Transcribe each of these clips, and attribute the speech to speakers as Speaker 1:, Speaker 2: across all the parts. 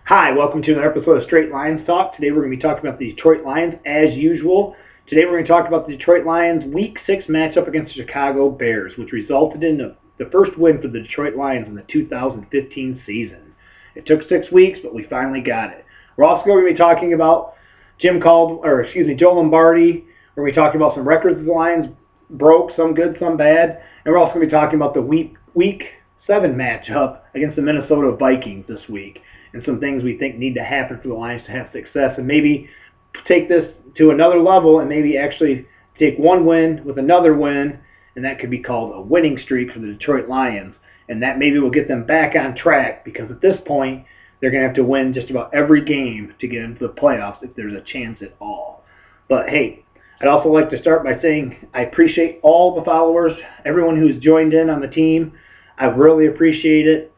Speaker 1: Hi, welcome to another episode of Straight Lions Talk. Today we're going to be talking about the Detroit Lions as usual. Today we're going to talk about the Detroit Lions Week 6 matchup against the Chicago Bears, which resulted in the first win for the Detroit Lions in the 2015 season. It took 6 weeks, but we finally got it. We're also going to be talking about Joe Lombardi. We're going to be talking about some records the Lions broke, some good, some bad. And we're also going to be talking about the Week 7 matchup against the Minnesota Vikings this week, and some things we think need to happen for the Lions to have success, and maybe take this to another level and maybe actually take one win with another win, and that could be called a winning streak for the Detroit Lions. And that maybe will get them back on track, because at this point they're going to have to win just about every game to get into the playoffs if there's a chance at all. But hey, I'd also like to start by saying I appreciate all the followers, everyone who's joined in on the team. I really appreciate it.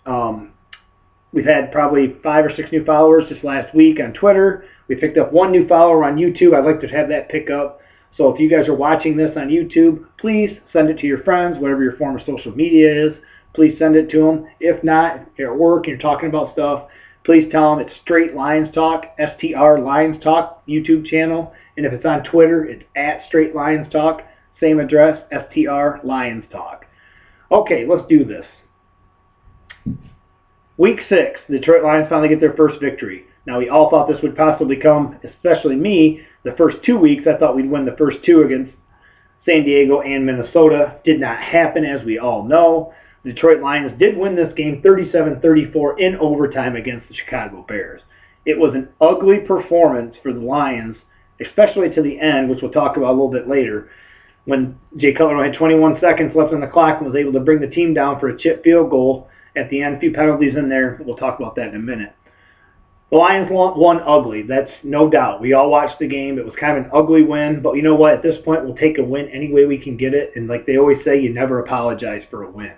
Speaker 1: We've had probably 5 or 6 new followers just last week on Twitter. We picked up 1 new follower on YouTube. I'd like to have that pick up. So if you guys are watching this on YouTube, please send it to your friends, whatever your form of social media is. Please send it to them. If not, if you're at work and you're talking about stuff, please tell them it's Straight Lions Talk, STR Lions Talk YouTube channel. And if it's on Twitter, it's at Straight Lions Talk. Same address, STR Lions Talk. Okay, let's do this. Week 6, the Detroit Lions finally get their first victory. Now, we all thought this would possibly come, especially me, the first 2 weeks. I thought we'd win the first 2 against San Diego and Minnesota. Did not happen, as we all know. The Detroit Lions did win this game 37-34 in overtime against the Chicago Bears. It was an ugly performance for the Lions, especially to the end, which we'll talk about a little bit later, when Jay Cutler had 21 seconds left on the clock and was able to bring the team down for a chip field goal. At the end, a few penalties in there. We'll talk about that in a minute. The Lions won ugly. That's no doubt. We all watched the game. It was kind of an ugly win. But you know what? At this point, we'll take a win any way we can get it. And like they always say, you never apologize for a win.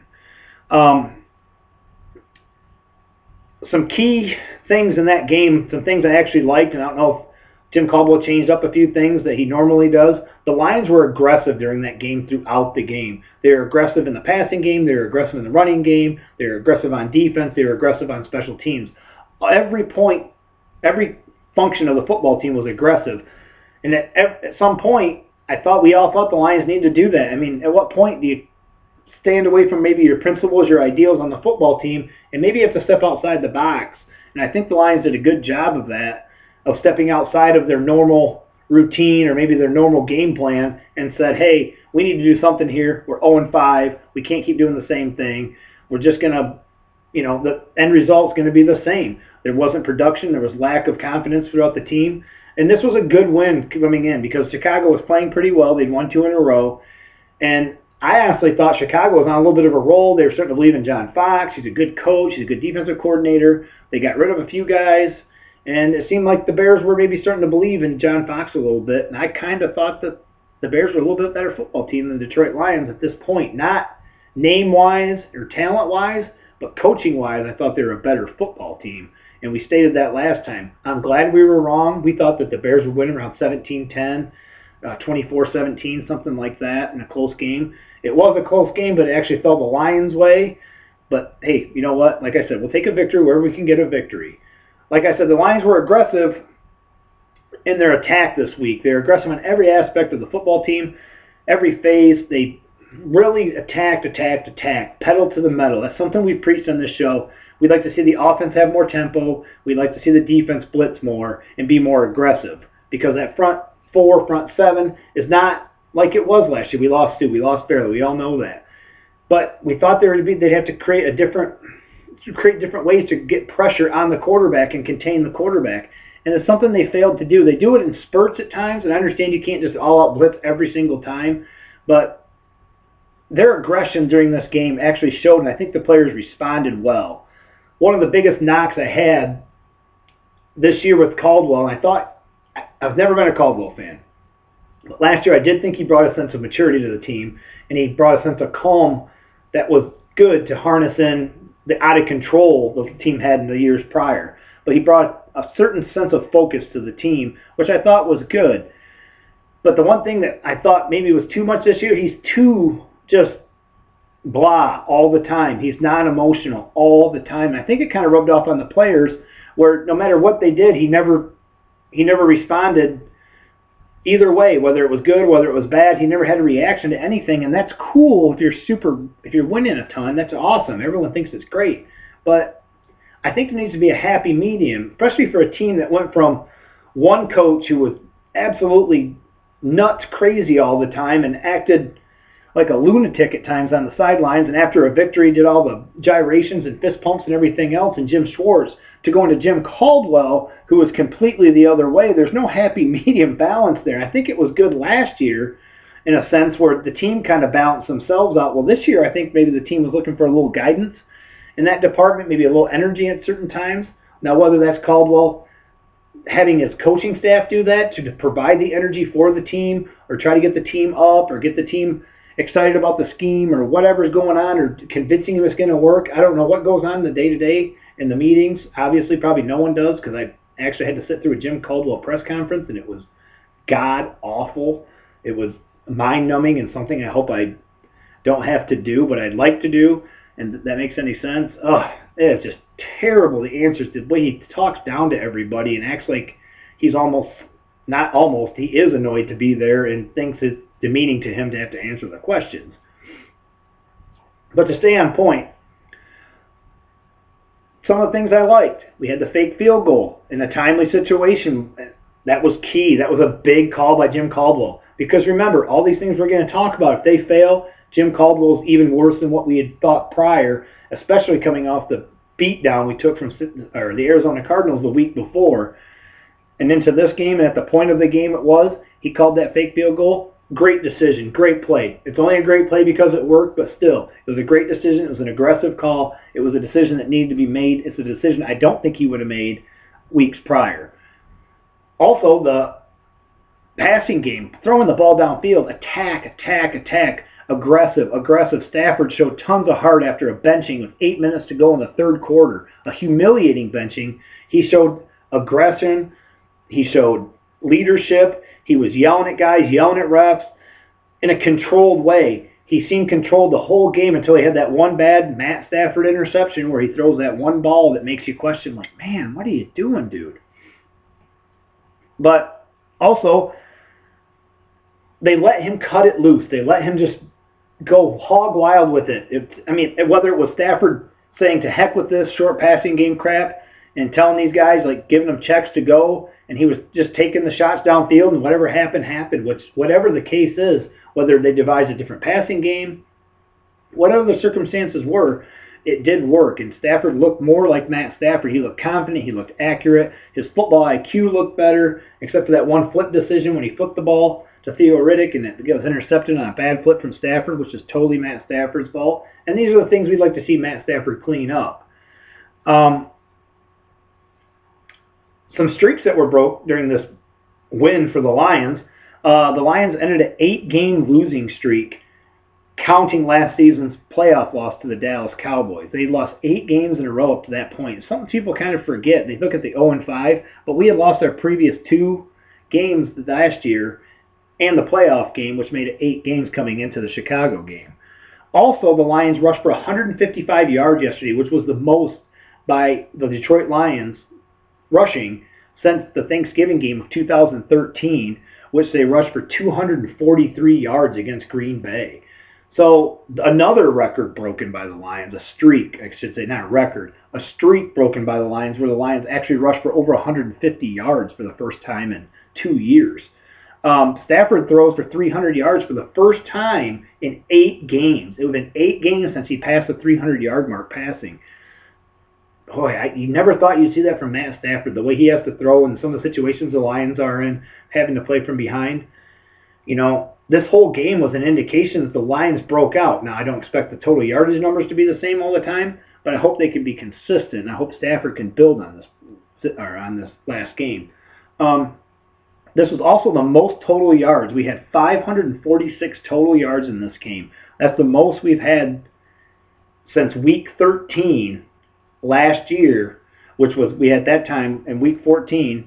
Speaker 1: Some key things in that game, some things I actually liked, and I don't know if Tim Caldwell changed up a few things that he normally does. The Lions were aggressive during that game throughout the game. They were aggressive in the passing game. They were aggressive in the running game. They were aggressive on defense. They were aggressive on special teams. Every function of the football team was aggressive. And at some point, we all thought the Lions needed to do that. I mean, at what point do you stand away from maybe your principles, your ideals on the football team, and maybe you have to step outside the box? And I think the Lions did a good job of that, of stepping outside of their normal routine or maybe their normal game plan and said, hey, we need to do something here. We're 0-5. We can't keep doing the same thing. We're just going to, the end result's going to be the same. There wasn't production. There was lack of confidence throughout the team. And this was a good win coming in because Chicago was playing pretty well. They'd won 2 in a row. And I honestly thought Chicago was on a little bit of a roll. They were starting to believe in John Fox. He's a good coach. He's a good defensive coordinator. They got rid of a few guys. And it seemed like the Bears were maybe starting to believe in John Fox a little bit. And I kind of thought that the Bears were a little bit better football team than the Detroit Lions at this point. Not name-wise or talent-wise, but coaching-wise, I thought they were a better football team. And we stated that last time. I'm glad we were wrong. We thought that the Bears would win around 17-10, 24-17, something like that in a close game. It was a close game, but it actually fell the Lions' way. But, hey, you know what? Like I said, we'll take a victory wherever we can get a victory. Like I said, the Lions were aggressive in their attack this week. They were aggressive on every aspect of the football team, every phase. They really attacked, pedal to the metal. That's something we've preached on this show. We'd like to see the offense have more tempo. We'd like to see the defense blitz more and be more aggressive, because that front 4, front 7 is not like it was last year. We lost 2. We lost barely. We all know that. But we thought they'd have to create different ways to get pressure on the quarterback and contain the quarterback. And it's something they failed to do. They do it in spurts at times, and I understand you can't just all-out blitz every single time, but their aggression during this game actually showed, and I think the players responded well. One of the biggest knocks I had this year with Caldwell, and I've never been a Caldwell fan, but last year I did think he brought a sense of maturity to the team, and he brought a sense of calm that was good to harness in the out of control the team had in the years prior. But he brought a certain sense of focus to the team, which I thought was good. But the one thing that I thought maybe was too much this year, he's too just blah all the time. He's non-emotional all the time. And I think it kind of rubbed off on the players where no matter what they did, he never responded either way, whether it was good, whether it was bad. He never had a reaction to anything, and that's cool if you're winning a ton. That's awesome. Everyone thinks it's great, but I think there needs to be a happy medium, especially for a team that went from one coach who was absolutely nuts crazy all the time and acted like a lunatic at times on the sidelines, and after a victory did all the gyrations and fist pumps and everything else, and Jim Schwartz, to going to Jim Caldwell, who was completely the other way. There's no happy medium balance there. I think it was good last year in a sense where the team kind of balanced themselves out. Well, this year I think maybe the team was looking for a little guidance in that department, maybe a little energy at certain times. Now, whether that's Caldwell having his coaching staff do that to provide the energy for the team, or try to get the team up, or get the team excited about the scheme, or whatever's going on, or convincing him it's going to work. I don't know what goes on in the day-to-day in the meetings. Obviously, probably no one does, because I actually had to sit through a Jim Caldwell press conference, and it was god-awful. It was mind-numbing and something I hope I don't have to do, but I'd like to do, and that makes any sense. It's just terrible, the answers, the way he talks down to everybody and acts like he's he is annoyed to be there and thinks it's demeaning to him to have to answer the questions. But to stay on point, some of the things I liked. We had the fake field goal in a timely situation. That was key. That was a big call by Jim Caldwell. Because remember, all these things we're going to talk about, if they fail, Jim Caldwell is even worse than what we had thought prior, especially coming off the beatdown we took from the Arizona Cardinals the week before. And into this game, and at the point of the game he called that fake field goal. Great decision, great play. It's only a great play because it worked, but still, it was a great decision. It was an aggressive call. It was a decision that needed to be made. It's a decision I don't think he would have made weeks prior. Also, the passing game, throwing the ball downfield, attack, aggressive. Stafford showed tons of heart after a benching with 8 minutes to go in the third quarter, a humiliating benching. He showed aggression. He showed leadership. He was yelling at guys, yelling at refs in a controlled way. He seemed controlled the whole game until he had that one bad Matt Stafford interception where he throws that one ball that makes you question, like, man, what are you doing, dude? But also, they let him cut it loose. They let him just go hog wild with it. Whether it was Stafford saying to heck with this short passing game crap and telling these guys, like, giving them checks to go, and he was just taking the shots downfield, and whatever happened, whatever the case is, whether they devised a different passing game, whatever the circumstances were, it did work, and Stafford looked more like Matt Stafford. He looked confident, he looked accurate, his football IQ looked better, except for that one flip decision when he flipped the ball to Theo Riddick, and it was intercepted on a bad flip from Stafford, which is totally Matt Stafford's fault. And these are the things we'd like to see Matt Stafford clean up. Some streaks that were broke during this win for the Lions. The Lions ended an 8-game losing streak, counting last season's playoff loss to the Dallas Cowboys. They lost 8 games in a row up to that point. Something people kind of forget. They look at the 0-5, but we had lost our previous 2 games last year and the playoff game, which made it 8 games coming into the Chicago game. Also, the Lions rushed for 155 yards yesterday, which was the most by the Detroit Lions rushing since the Thanksgiving game of 2013, which they rushed for 243 yards against Green Bay. So another record broken by the Lions, a streak, I should say, not a record, a streak broken by the Lions where the Lions actually rushed for over 150 yards for the first time in 2 years. Stafford throws for 300 yards for the first time in 8 games. It would have been 8 games since he passed the 300-yard mark passing. Boy, you never thought you'd see that from Matt Stafford, the way he has to throw and some of the situations the Lions are in, having to play from behind. This whole game was an indication that the Lions broke out. Now, I don't expect the total yardage numbers to be the same all the time, but I hope they can be consistent. I hope Stafford can build on this last game. This was also the most total yards. We had 546 total yards in this game. That's the most we've had since Week 13 last year, which was we had that time in Week 14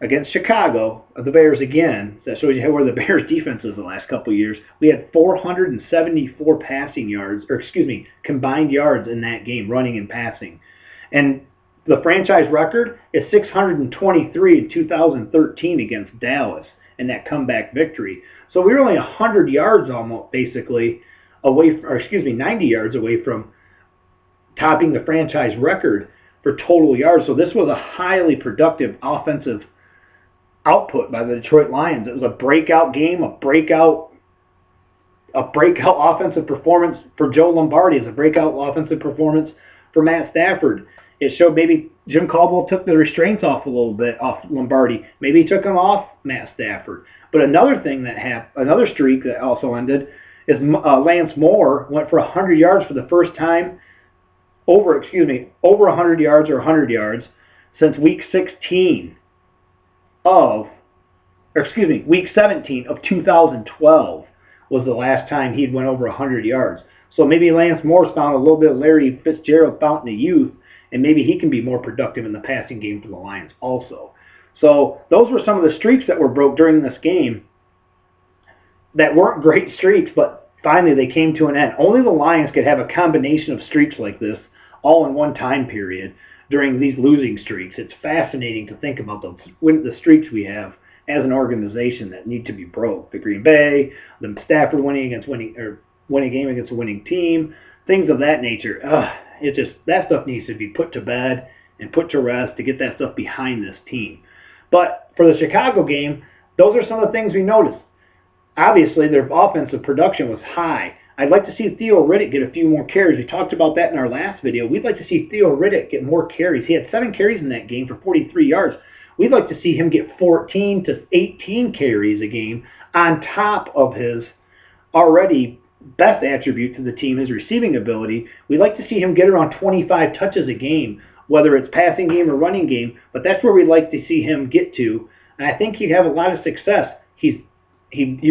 Speaker 1: against Chicago, the Bears again. That shows you where the Bears' defense is the last couple of years. We had 474 passing yards, combined yards in that game, running and passing. And The franchise record is 623 in 2013 against Dallas in that comeback victory. So we were only 100 yards almost, basically, away, or excuse me, 90 yards away from topping the franchise record for total yards. So this was a highly productive offensive output by the Detroit Lions. It was a breakout game, a breakout offensive performance for Joe Lombardi. It's a breakout offensive performance for Matt Stafford. It showed maybe Jim Caldwell took the restraints off a little bit off Lombardi. Maybe he took them off Matt Stafford. But another thing that happened, another streak that also ended, is Lance Moore went for 100 yards for the first time over 100 yards or 100 yards since week 17 of 2012 was the last time he'd went over 100 yards. So maybe Lance Moore's found a little bit of Larry Fitzgerald fountain of youth, and maybe he can be more productive in the passing game for the Lions also. So those were some of the streaks that were broke during this game that weren't great streaks, but finally they came to an end. Only the Lions could have a combination of streaks like this all in one time period during these losing streaks. It's fascinating to think about the streaks we have as an organization that need to be broke. The Green Bay, the Stafford winning a game against a winning team, things of that nature. That stuff needs to be put to bed and put to rest to get that stuff behind this team. But for the Chicago game, those are some of the things we noticed. Obviously, their offensive production was high. I'd like to see Theo Riddick get a few more carries. We talked about that in our last video. We'd like to see Theo Riddick get more carries. He had 7 carries in that game for 43 yards. We'd like to see him get 14 to 18 carries a game on top of his already best attribute to the team, his receiving ability. We'd like to see him get around 25 touches a game, whether it's passing game or running game, but that's where we'd like to see him get to. And I think he'd have a lot of success. You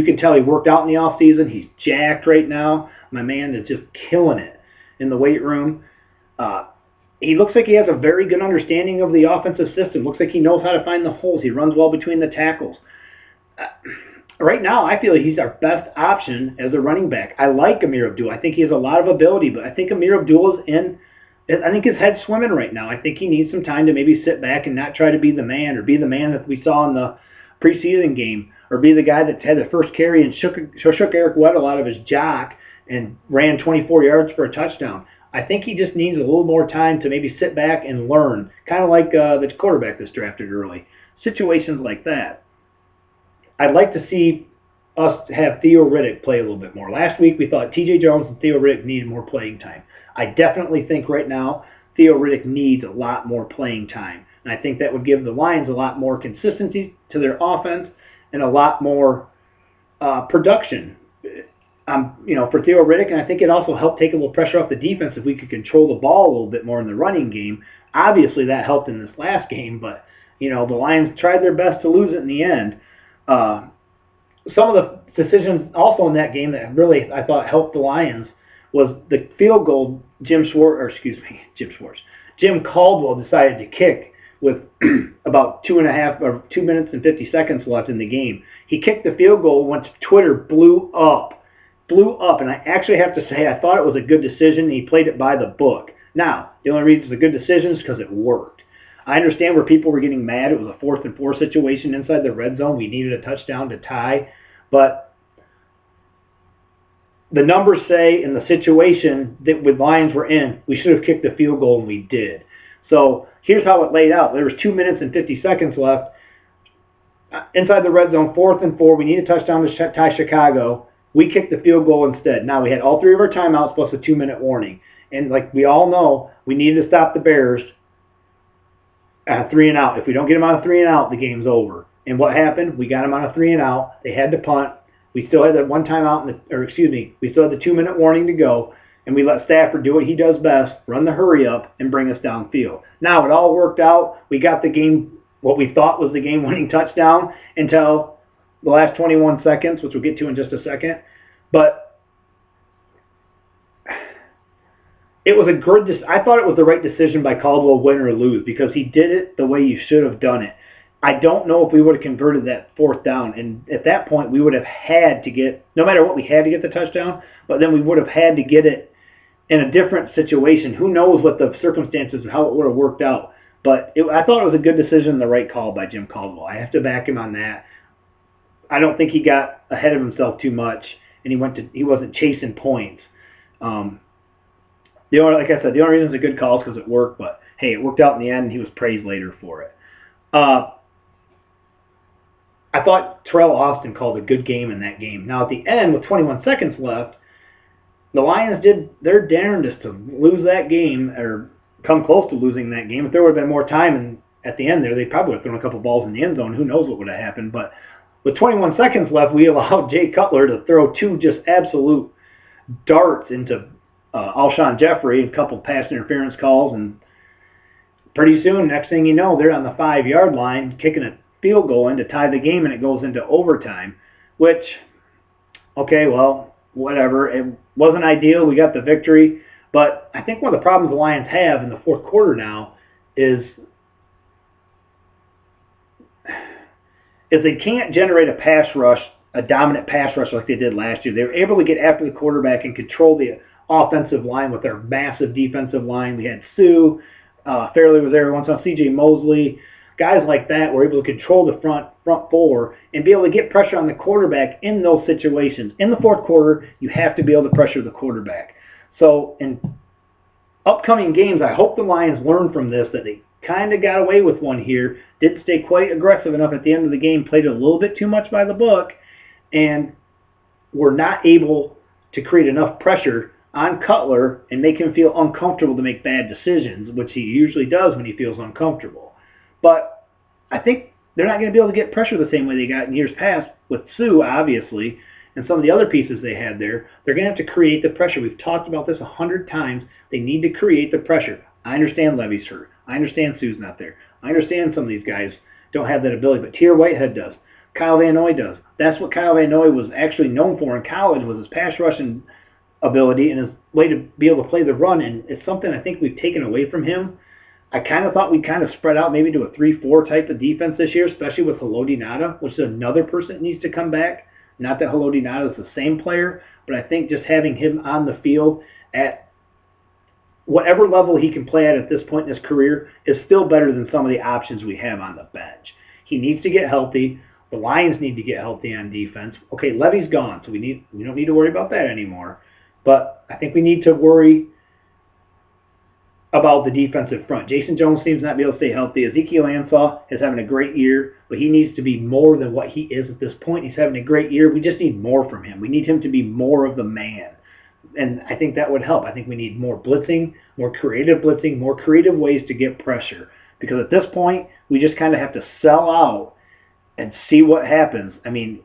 Speaker 1: can tell he worked out in the off season. He's jacked right now. My man is just killing it in the weight room. He looks like he has a very good understanding of the offensive system. Looks like he knows how to find the holes. He runs well between the tackles. Right now, I feel like he's our best option as a running back. I like Amir Abdul. I think he has a lot of ability, but I think Amir Abdul is I think his head's swimming right now. I think he needs some time to maybe sit back and not try to be the man, or be the man that we saw in the preseason game, or be the guy that had the first carry and shook Eric Weddle out of his jock and ran 24 yards for a touchdown. I think he just needs a little more time to maybe sit back and learn, kind of like the quarterback that's drafted early. Situations like that. I'd like to see us have Theo Riddick play a little bit more. Last week we thought T.J. Jones and Theo Riddick needed more playing time. I definitely think right now Theo Riddick needs a lot more playing time. And I think that would give the Lions a lot more consistency to their offense and a lot more production for Theo Riddick. And I think it also helped take a little pressure off the defense if we could control the ball a little bit more in the running game. Obviously that helped in this last game, but the Lions tried their best to lose it in the end. Some of the decisions also in that game that really I thought helped the Lions was the field goal Jim Caldwell decided to kick with about 2 minutes and 50 seconds left in the game. He kicked the field goal once Twitter blew up, and I actually have to say I thought it was a good decision, and he played it by the book. Now, the only reason it's a good decision is because it worked. I understand where people were getting mad. It was a 4th and 4 situation inside the red zone. We needed a touchdown to tie, but the numbers say in the situation that the Lions were in, we should have kicked the field goal, and we did. So here's how it laid out. There was 2 minutes and 50 seconds left. Inside the red zone, 4th and 4. We need a touchdown to tie Chicago. We kicked the field goal instead. Now, we had all 3 of our timeouts plus a 2-minute warning. And like we all know, we needed to stop the Bears at 3 and out. If we don't get them on a 3 and out, the game's over. And what happened? We got them on a 3 and out. They had to punt. We still had that one timeout, we still had the 2-minute warning to go. And we let Stafford do what he does best, run the hurry up and bring us downfield. Now, it all worked out. We got the game, what we thought was the game-winning touchdown until the last 21 seconds, which we'll get to in just a second. But it was I thought it was the right decision by Caldwell, win or lose, because he did it the way you should have done it. I don't know if we would have converted that 4th down. And at that point, we would have had to get, no matter what, we had to get the touchdown, but then we would have had to get it in a different situation. Who knows what the circumstances and how it would have worked out. But I thought it was a good decision and the right call by Jim Caldwell. I have to back him on that. I don't think he got ahead of himself too much, and he wasn't chasing points. Like I said, the only reason it's a good call is because it worked. But hey, it worked out in the end, and he was praised later for it. I thought Terrell Austin called a good game in that game. Now, at the end, with 21 seconds left, the Lions did their darndest to lose that game or come close to losing that game. If there would have been more time at the end there, they probably would have thrown a couple balls in the end zone. Who knows what would have happened. But with 21 seconds left, we allowed Jay Cutler to throw two just absolute darts into Alshon Jeffrey, a couple pass interference calls, and pretty soon, next thing you know, they're on the 5-yard line kicking a field goal in to tie the game, and it goes into overtime, which, okay, well, whatever. It wasn't ideal. We got the victory, but I think one of the problems the Lions have in the fourth quarter now is they can't generate a pass rush, a dominant pass rush like they did last year. They were able to get after the quarterback and control the offensive line with their massive defensive line. We had Sue, Fairley was there once on, C.J. Mosley. Guys like that were able to control the front four and be able to get pressure on the quarterback in those situations. In the fourth quarter, you have to be able to pressure the quarterback. So in upcoming games, I hope the Lions learn from this, that they kind of got away with one here, didn't stay quite aggressive enough at the end of the game, played a little bit too much by the book, and were not able to create enough pressure on Cutler and make him feel uncomfortable to make bad decisions, which he usually does when he feels uncomfortable. But I think they're not going to be able to get pressure the same way they got in years past with Sue, obviously, and some of the other pieces they had there. They're going to have to create the pressure. We've talked about this 100 times. They need to create the pressure. I understand Levy's hurt. I understand Sue's not there. I understand some of these guys don't have that ability, but Tier Whitehead does. Kyle Van Noy does. That's what Kyle Van Noy was actually known for in college, was his pass rushing ability and his way to be able to play the run, and it's something I think we've taken away from him. I kind of thought we'd kind of spread out maybe to a 3-4 type of defense this year, especially with Haloti Ngata, which is another person that needs to come back. Not that Haloti Ngata is the same player, but I think just having him on the field at whatever level he can play at this point in his career is still better than some of the options we have on the bench. He needs to get healthy. The Lions need to get healthy on defense. Okay, Levy's gone, so we don't need to worry about that anymore. But I think we need to worry about the defensive front. Jason Jones seems not to be able to stay healthy. Ezekiel Ansah is having a great year, but he needs to be more than what he is at this point. He's having a great year. We just need more from him. We need him to be more of the man. And I think that would help. I think we need more blitzing, more creative ways to get pressure. Because at this point, we just kind of have to sell out and see what happens. I mean,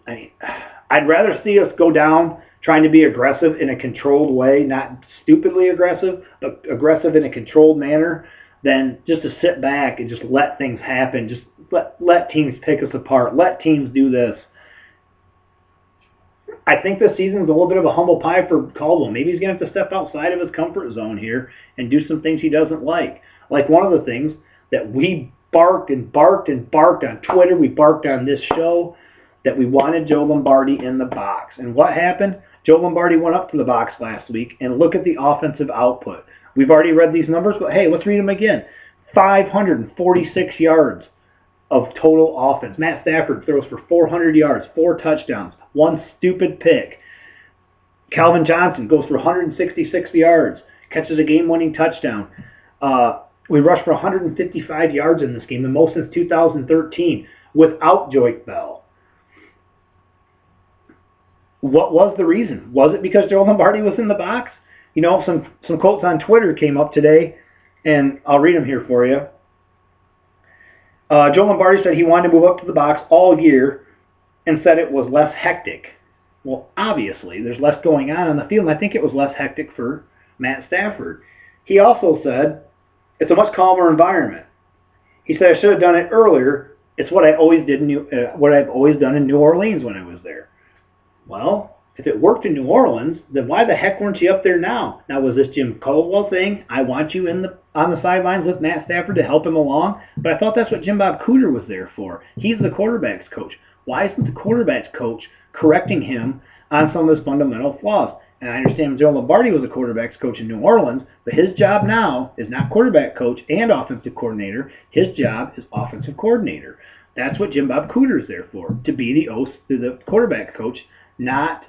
Speaker 1: I'd rather see us go down trying to be aggressive in a controlled way, not stupidly aggressive, but aggressive in a controlled manner, than just to sit back and just let things happen. Just let teams pick us apart. Let teams do this. I think this season's a little bit of a humble pie for Caldwell. Maybe he's going to have to step outside of his comfort zone here and do some things he doesn't like. Like one of the things that we barked on Twitter, we barked on this show, that we wanted Joe Lombardi in the box. And what happened? Joe Lombardi went up to the box last week, and look at the offensive output. We've already read these numbers, but hey, let's read them again. 546 yards of total offense. Matt Stafford throws for 400 yards, 4 touchdowns, 1 stupid pick. Calvin Johnson goes for 166 yards, catches a game-winning touchdown. We rushed for 155 yards in this game, the most since 2013, without Joique Bell. What was the reason? Was it because Joe Lombardi was in the box? You know, some quotes on Twitter came up today, and I'll read them here for you. Joe Lombardi said he wanted to move up to the box all year and said it was less hectic. Well, obviously, there's less going on the field, and I think it was less hectic for Matt Stafford. He also said it's a much calmer environment. He said, I should have done it earlier. It's what I always did what I've always done in New Orleans when I was there. Well, if it worked in New Orleans, then why the heck weren't you up there now? Now, was this Jim Caldwell saying, I want you on the sidelines with Matt Stafford to help him along? But I thought that's what Jim Bob Cooter was there for. He's the quarterback's coach. Why isn't the quarterback's coach correcting him on some of his fundamental flaws? And I understand Joe Lombardi was a quarterbacks coach in New Orleans, but his job now is not quarterback coach and offensive coordinator. His job is offensive coordinator. That's what Jim Bob Cooter is there for, to be the quarterback coach, not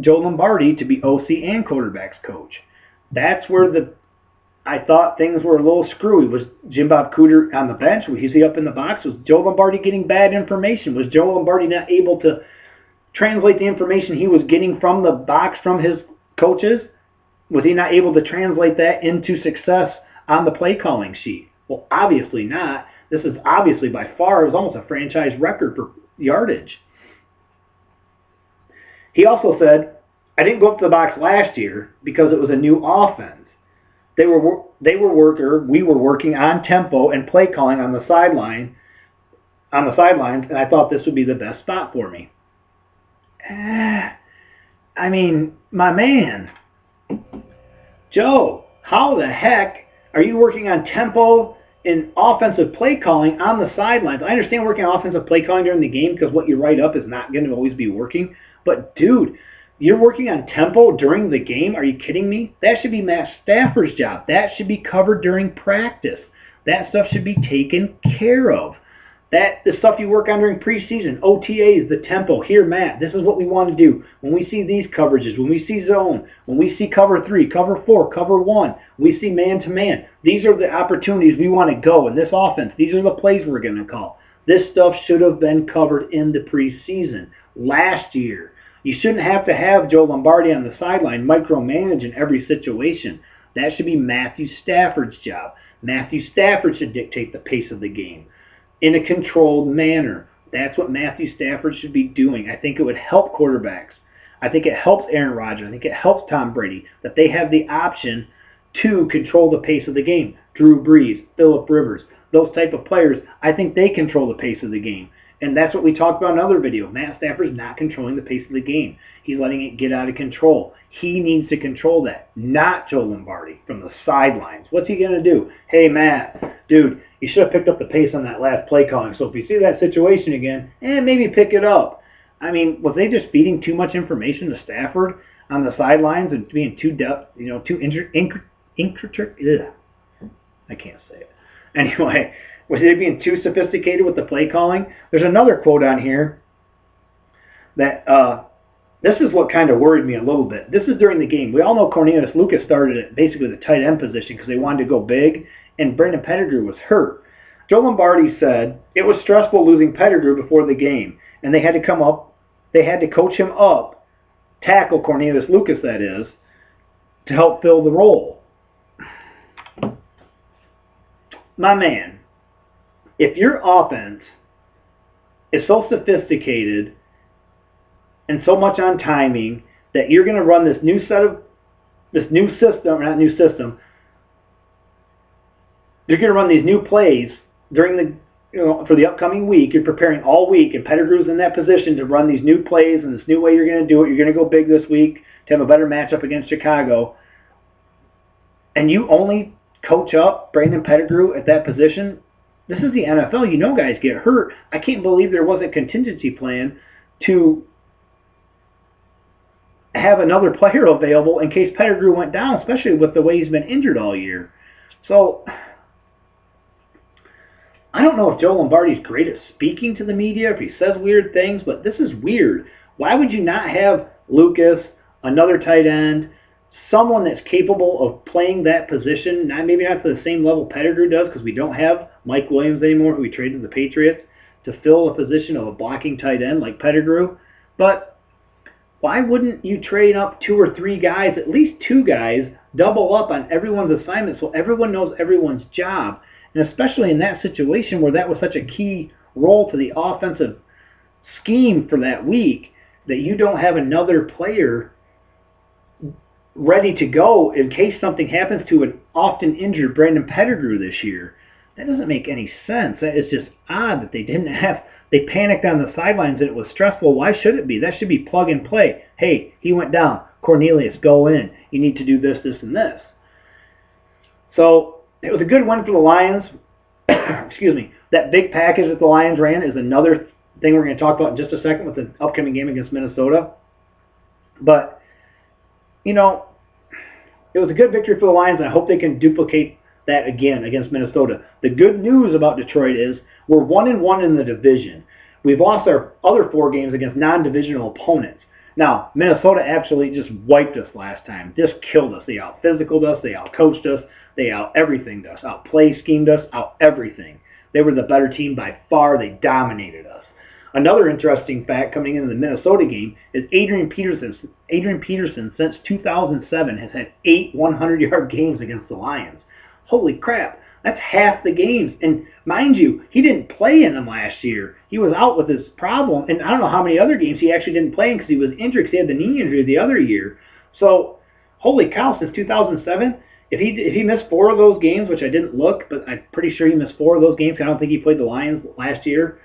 Speaker 1: Joe Lombardi to be OC and quarterbacks coach. That's where I thought things were a little screwy. Was Jim Bob Cooter on the bench? Was he up in the box? Was Joe Lombardi getting bad information? Was Joe Lombardi not able to translate the information he was getting from the box from his coaches? Was he not able to translate that into success on the play calling sheet? Well, obviously not. This is obviously by far, it was almost a franchise record for yardage. He also said, I didn't go up to the box last year because it was a new offense. We were working on tempo and play calling on the sidelines, and I thought this would be the best spot for me. I mean, my man, Joe, how the heck are you working on tempo and offensive play calling on the sidelines? I understand working on offensive play calling during the game because what you write up is not going to always be working. But, dude, you're working on tempo during the game? Are you kidding me? That should be Matt Stafford's job. That should be covered during practice. That stuff should be taken care of. The stuff you work on during preseason, OTAs, the tempo. Here, Matt, this is what we want to do. When we see these coverages, when we see zone, when we see cover 3, cover 4, cover 1, we see man-to-man. These are the opportunities we want to go in this offense. These are the plays we're going to call. This stuff should have been covered in the preseason last year. You shouldn't have to have Joe Lombardi on the sideline micromanage in every situation. That should be Matthew Stafford's job. Matthew Stafford should dictate the pace of the game in a controlled manner. That's what Matthew Stafford should be doing. I think it would help quarterbacks. I think it helps Aaron Rodgers. I think it helps Tom Brady that they have the option to control the pace of the game. Drew Brees, Phillip Rivers, those type of players, I think they control the pace of the game. And that's what we talked about in another video. Matt Stafford's not controlling the pace of the game. He's letting it get out of control. He needs to control that, not Joe Lombardi from the sidelines. What's he going to do? Hey, Matt, dude, you should have picked up the pace on that last play calling. So if you see that situation again, maybe pick it up. I mean, was they just feeding too much information to Stafford on the sidelines and being too I can't say it. Anyway, was they being too sophisticated with the play calling? There's another quote on here that this is what kind of worried me a little bit. This is during the game. We all know Cornelius Lucas started at basically the tight end position because they wanted to go big, and Brandon Pettigrew was hurt. Joe Lombardi said it was stressful losing Pettigrew before the game, and they had to coach him up, tackle Cornelius Lucas, that is, to help fill the role. My man, if your offense is so sophisticated and so much on timing that you're going to run this new system, you're going to run these new plays during for the upcoming week. You're preparing all week, and Pettigrew's in that position to run these new plays and this new way you're going to do it. You're going to go big this week to have a better matchup against Chicago. And you only coach up Brandon Pettigrew at that position. This is the NFL. You know guys get hurt. I can't believe there wasn't a contingency plan to have another player available in case Pettigrew went down, especially with the way he's been injured all year. So I don't know if Joe Lombardi's great at speaking to the media, if he says weird things, but this is weird. Why would you not have Lucas, another tight end, someone that's capable of playing that position, maybe not to the same level Pettigrew does, because we don't have Mike Williams anymore, who we traded to the Patriots, to fill a position of a blocking tight end like Pettigrew. But why wouldn't you trade up 2 or 3 guys, at least 2 guys, double up on everyone's assignment so everyone knows everyone's job? And especially in that situation where that was such a key role to the offensive scheme for that week, that you don't have another player ready to go in case something happens to an often injured Brandon Pettigrew this year. That doesn't make any sense. That is just odd that they panicked on the sidelines and it was stressful. Why should it be? That should be plug and play. Hey, he went down. Cornelius, go in. You need to do this, this, and this. So it was a good win for the Lions. Excuse me. That big package that the Lions ran is another thing we're going to talk about in just a second with the upcoming game against Minnesota. But you know, it was a good victory for the Lions, and I hope they can duplicate that again against Minnesota. The good news about Detroit is we're 1-1 in the division. We've lost our other 4 games against non-divisional opponents. Now, Minnesota actually just wiped us last time. Just killed us. They out-physicaled us. They out-coached us. They out-everythinged us. Out-play schemed us. Out-everything. They were the better team by far. They dominated us. Another interesting fact coming into the Minnesota game is Adrian Peterson, since 2007, has had 8 100-yard games against the Lions. Holy crap. That's half the games. And mind you, he didn't play in them last year. He was out with his problem. And I don't know how many other games he actually didn't play in because he was injured because he had the knee injury the other year. So, holy cow, since 2007, if he missed 4 of those games, which I didn't look, but I'm pretty sure he missed 4 of those games. I don't think he played the Lions last year.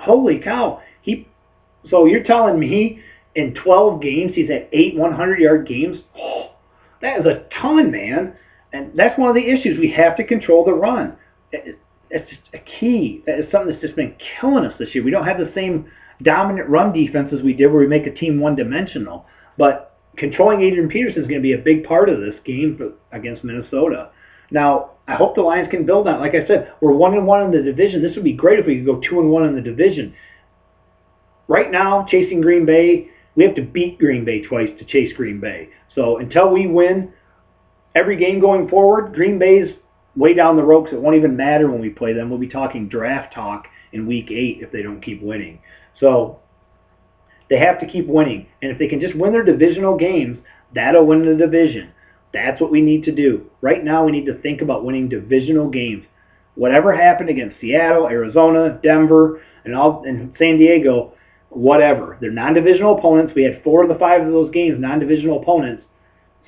Speaker 1: Holy cow. So you're telling me in 12 games he's had 8 100-yard games? Oh, that is a ton, man. And that's one of the issues. We have to control the run. It's just a key. That is something that's just been killing us this year. We don't have the same dominant run defense as we did where we make a team one-dimensional. But controlling Adrian Peterson is going to be a big part of this game against Minnesota. Now, I hope the Lions can build on it. Like I said, we're 1-1 in the division. This would be great if we could go 2-1 in the division. Right now, chasing Green Bay, we have to beat Green Bay twice to chase Green Bay. So until we win every game going forward, Green Bay's way down the road because it won't even matter when we play them. We'll be talking draft talk in Week 8 if they don't keep winning. So they have to keep winning. And if they can just win their divisional games, that'll win the division. That's what we need to do. Right now we need to think about winning divisional games. Whatever happened against Seattle, Arizona, Denver, and San Diego, whatever. They're non-divisional opponents. We had 4 of the 5 of those games non-divisional opponents.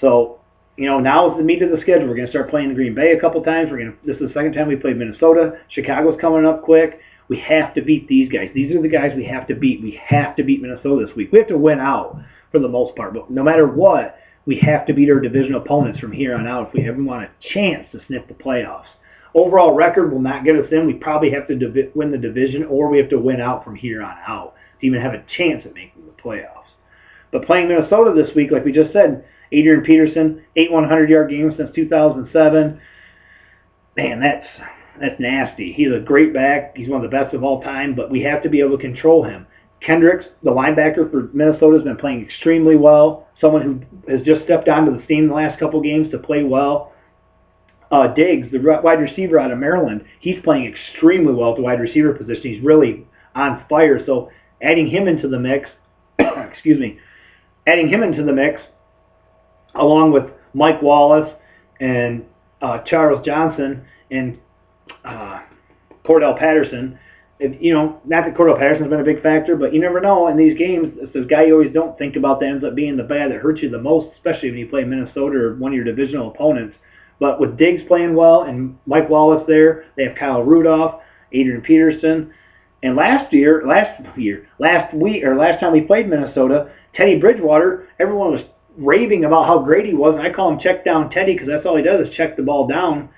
Speaker 1: So, now is the meat of the schedule. We're going to start playing Green Bay a couple times. This is the second time we played Minnesota. Chicago's coming up quick. We have to beat these guys. These are the guys we have to beat. We have to beat Minnesota this week. We have to win out for the most part. But no matter what, we have to beat our division opponents from here on out if we ever want a chance to sniff the playoffs. Overall record will not get us in. We probably have to win the division, or we have to win out from here on out to even have a chance at making the playoffs. But playing Minnesota this week, like we just said, Adrian Peterson, 8 100-yard games since 2007. Man, that's nasty. He's a great back. He's one of the best of all time, but we have to be able to control him. Kendricks, the linebacker for Minnesota, has been playing extremely well. Someone who has just stepped onto the scene the last couple games to play well. Diggs, the wide receiver out of Maryland, he's playing extremely well at the wide receiver position. He's really on fire. So adding him into the mix, along with Mike Wallace and Charles Johnson and Cordell Patterson. Not that Cordell Patterson's been a big factor, but you never know in these games. It's this guy you always don't think about that ends up being the guy that hurts you the most, especially when you play Minnesota or one of your divisional opponents. But with Diggs playing well and Mike Wallace there, they have Kyle Rudolph, Adrian Peterson. And last time we played Minnesota, Teddy Bridgewater, everyone was raving about how great he was. And I call him check down Teddy because that's all he does is check the ball down.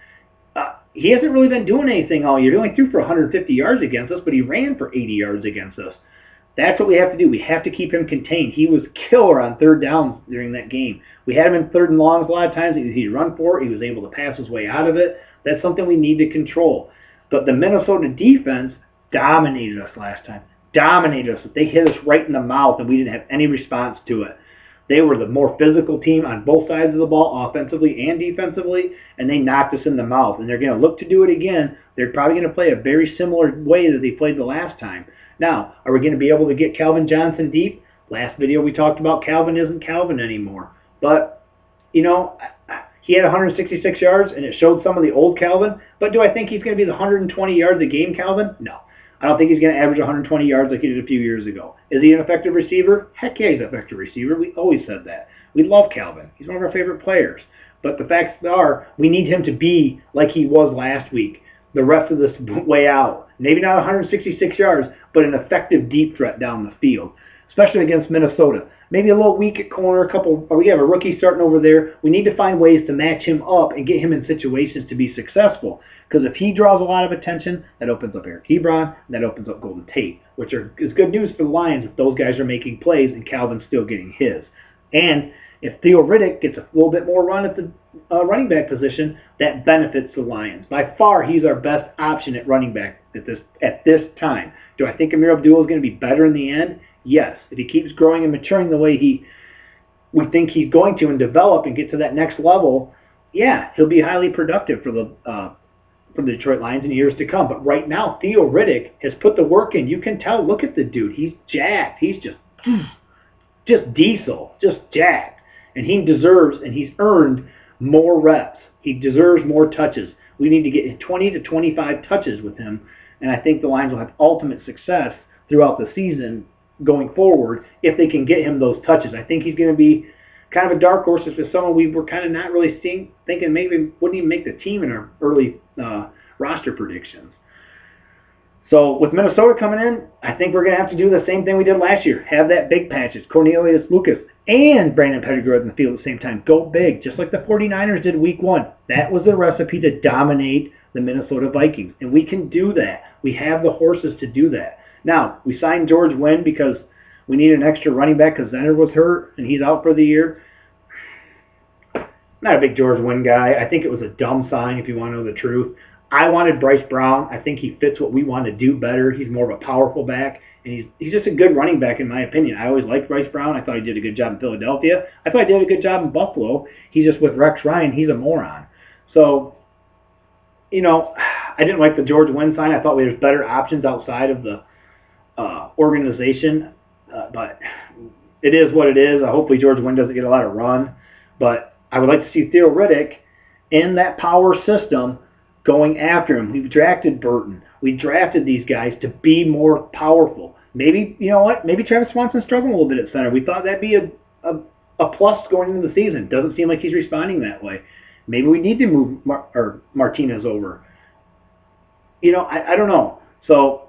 Speaker 1: He hasn't really been doing anything all year. He only threw for 150 yards against us, but he ran for 80 yards against us. That's what we have to do. We have to keep him contained. He was killer on third downs during that game. We had him in third and longs a lot of times. He'd run for it. He was able to pass his way out of it. That's something we need to control. But the Minnesota defense dominated us last time. Dominated us. They hit us right in the mouth, and we didn't have any response to it. They were the more physical team on both sides of the ball, offensively and defensively, and they knocked us in the mouth. And they're going to look to do it again. They're probably going to play a very similar way that they played the last time. Now, are we going to be able to get Calvin Johnson deep? Last video we talked about Calvin isn't Calvin anymore. But, he had 166 yards, and it showed some of the old Calvin. But do I think he's going to be the 120 yards a game Calvin? No. I don't think he's going to average 120 yards like he did a few years ago. Is he an effective receiver? Heck yeah, he's an effective receiver. We always said that. We love Calvin. He's one of our favorite players. But the facts are, we need him to be like he was last week, the rest of this way out. Maybe not 166 yards, but an effective deep threat down the field, especially against Minnesota. Maybe a little weak at corner, we have a rookie starting over there. We need to find ways to match him up and get him in situations to be successful. Because if he draws a lot of attention, that opens up Eric Ebron, and that opens up Golden Tate, which is good news for the Lions if those guys are making plays and Calvin's still getting his. And if Theo Riddick gets a little bit more run at the running back position, that benefits the Lions. By far, he's our best option at running back at this time. Do I think Amir Abdullah is going to be better in the end? Yes. If he keeps growing and maturing the way we think he's going to and develop and get to that next level, yeah, he'll be highly productive for the Detroit Lions in years to come. But right now, Theo Riddick has put the work in. You can tell. Look at the dude. He's jacked. He's just diesel, just jacked. And he deserves, and he's earned more reps. He deserves more touches. We need to get 20 to 25 touches with him, and I think the Lions will have ultimate success throughout the season going forward if they can get him those touches. I think he's going to be kind of a dark horse. If it's someone we were kind of not really thinking maybe wouldn't even make the team in our early roster predictions. So with Minnesota coming in, I think we're going to have to do the same thing we did last year. Have that big patches, Cornelius Lucas and Brandon Pettigrew in the field at the same time. Go big, just like the 49ers did week 1. That was the recipe to dominate the Minnesota Vikings, and we can do that. We have the horses to do that. Now, we signed George Wynn because we need an extra running back because Zenner was hurt, and he's out for the year. Not a big George Wynn guy. I think it was a dumb sign, if you want to know the truth. I wanted Bryce Brown. I think he fits what we want to do better. He's more of a powerful back, and he's just a good running back in my opinion. I always liked Bryce Brown. I thought he did a good job in Philadelphia. I thought he did a good job in Buffalo. He's just with Rex Ryan. He's a moron. So, you know, I didn't like the George Wynn sign. I thought there was better options outside of the organization, but it is what it is. Hopefully George Wynn doesn't get a lot of run, but I would like to see Theo Riddick in that power system going after him. We've drafted Burton. We drafted these guys to be more powerful. Maybe, you know what, maybe Travis Swanson's struggling a little bit at center. We thought that'd be a plus going into the season. Doesn't seem like he's responding that way. Maybe we need to move Martinez over. You know, I don't know. So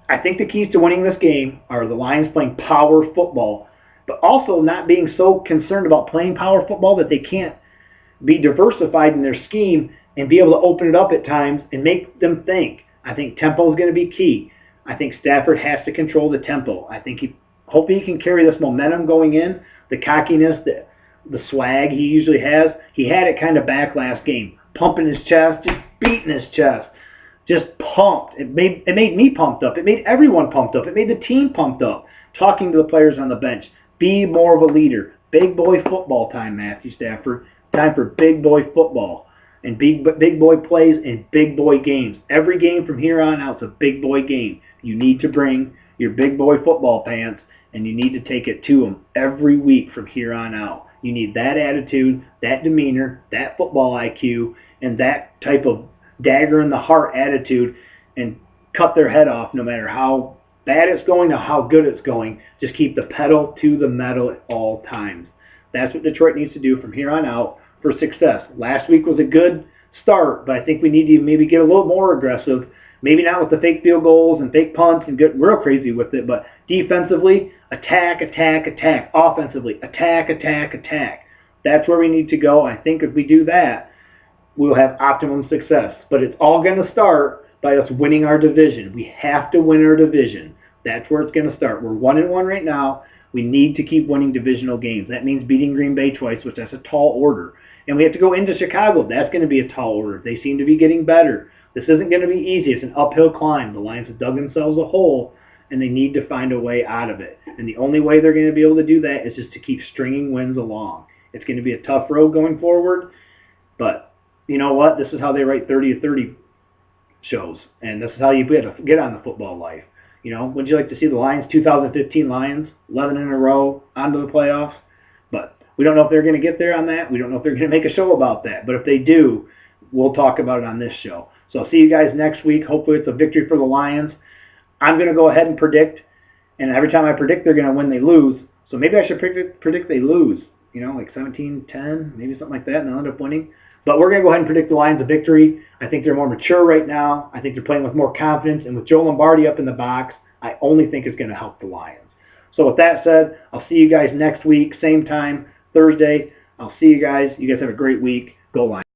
Speaker 1: I think the keys to winning this game are the Lions playing power football, but also not being so concerned about playing power football that they can't be diversified in their scheme and be able to open it up at times and make them think. I think tempo is going to be key. I think Stafford has to control the tempo. I think hopefully he can carry this momentum going in, the cockiness, the swag he usually has. He had it kind of back last game, pumping his chest, just beating his chest, just pumped. It made me pumped up. It made everyone pumped up. It made the team pumped up, talking to the players on the bench. Be more of a leader. Big boy football time, Matthew Stafford. Time for big boy football. And big boy plays and big boy games. Every game from here on out is a big boy game. You need to bring your big boy football pants, and you need to take it to them every week from here on out. You need that attitude, that demeanor, that football IQ, and that type of dagger in the heart attitude, and cut their head off no matter how bad it's going or how good it's going. Just keep the pedal to the metal at all times. That's what Detroit needs to do from here on out for success. Last week was a good start, but I think we need to maybe get a little more aggressive. Maybe not with the fake field goals and fake punts and get real crazy with it, but defensively, attack, attack, attack. Offensively, attack, attack, attack. That's where we need to go. I think if we do that, we'll have optimum success. But it's all going to start by us winning our division. We have to win our division. That's where it's going to start. We're 1-1 right now. We need to keep winning divisional games. That means beating Green Bay twice, which that's a tall order. And we have to go into Chicago. That's going to be a tall order. They seem to be getting better. This isn't going to be easy. It's an uphill climb. The Lions have dug themselves a hole, and they need to find a way out of it. And the only way they're going to be able to do that is just to keep stringing wins along. It's going to be a tough road going forward, but you know what? This is how they write 30-30 shows, and this is how you get on the football life. You know, would you like to see the Lions, 2015 Lions, 11 in a row, onto the playoffs? But we don't know if they're going to get there on that. We don't know if they're going to make a show about that. But if they do, we'll talk about it on this show. So I'll see you guys next week. Hopefully it's a victory for the Lions. I'm going to go ahead and predict, and every time I predict they're going to win, they lose. So maybe I should predict they lose, you know, like 17-10, maybe something like that, and they'll end up winning. But we're going to go ahead and predict the Lions a victory. I think they're more mature right now. I think they're playing with more confidence. And with Joe Lombardi up in the box, I only think it's going to help the Lions. So with that said, I'll see you guys next week, same time, Thursday. I'll see you guys. You guys have a great week. Go Lions.